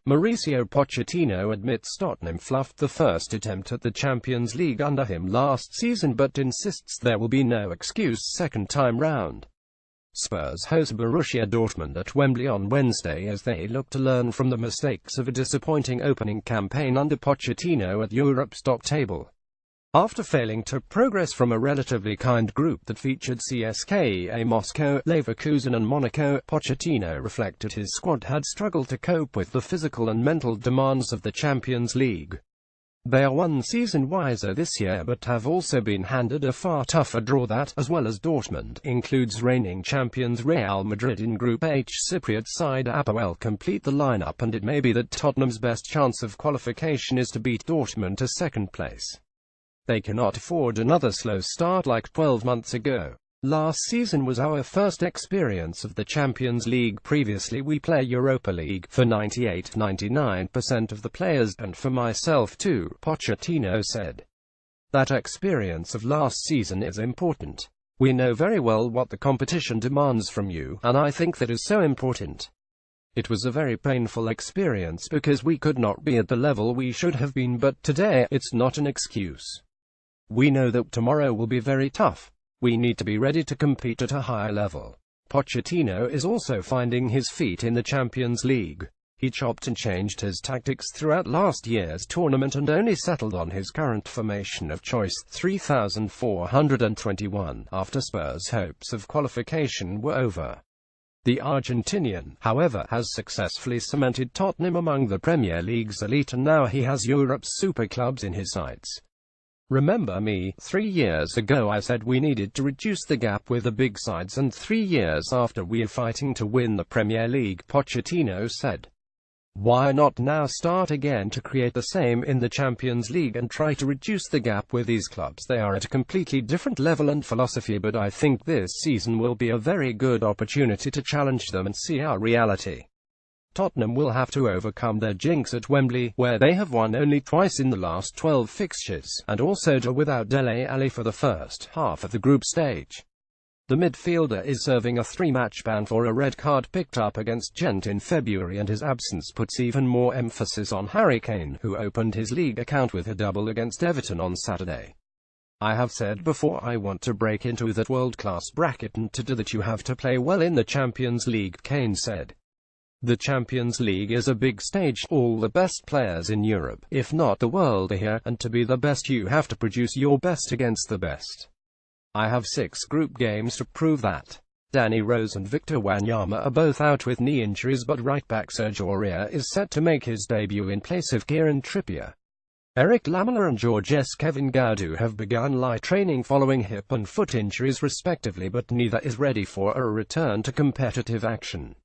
Mauricio Pochettino admits Tottenham fluffed the first attempt at the Champions League under him last season but insists there will be no excuse second time round. Spurs host Borussia Dortmund at Wembley on Wednesday as they look to learn from the mistakes of a disappointing opening campaign under Pochettino at Europe's top table. After failing to progress from a relatively kind group that featured CSKA Moscow, Leverkusen and Monaco, Pochettino reflected his squad had struggled to cope with the physical and mental demands of the Champions League. They are one season wiser this year but have also been handed a far tougher draw that, as well as Dortmund, includes reigning champions Real Madrid in Group H. Cypriot side Apoel complete the lineup, and it may be that Tottenham's best chance of qualification is to beat Dortmund to second place. They cannot afford another slow start like 12 months ago. Last season was our first experience of the Champions League. Previously we play Europa League for 98–99% of the players, and for myself too, Pochettino said. That experience of last season is important. We know very well what the competition demands from you, and I think that is so important. It was a very painful experience because we could not be at the level we should have been, but today, it's not an excuse. We know that tomorrow will be very tough. We need to be ready to compete at a high level. Pochettino is also finding his feet in the Champions League. He chopped and changed his tactics throughout last year's tournament and only settled on his current formation of choice, 3,421, after Spurs' hopes of qualification were over. The Argentinian, however, has successfully cemented Tottenham among the Premier League's elite, and now he has Europe's super clubs in his sights. Remember me, 3 years ago I said we needed to reduce the gap with the big sides, and 3 years after we are fighting to win the Premier League, Pochettino said. Why not now start again to create the same in the Champions League and try to reduce the gap with these clubs? They are at a completely different level and philosophy, but I think this season will be a very good opportunity to challenge them and see our reality. Tottenham will have to overcome their jinx at Wembley, where they have won only twice in the last 12 fixtures, and also draw without Dele Alli for the first half of the group stage. The midfielder is serving a 3-match ban for a red card picked up against Gent in February, and his absence puts even more emphasis on Harry Kane, who opened his league account with a double against Everton on Saturday. I have said before I want to break into that world-class bracket, and to do that you have to play well in the Champions League, Kane said. The Champions League is a big stage. All the best players in Europe, if not the world, are here, and to be the best you have to produce your best against the best. I have 6 group games to prove that. Danny Rose and Victor Wanyama are both out with knee injuries, but right-back Serge Aurier is set to make his debut in place of Kieran Trippier. Eric Lamela and Georges Kevin Gaudu have begun light training following hip and foot injuries respectively, but neither is ready for a return to competitive action.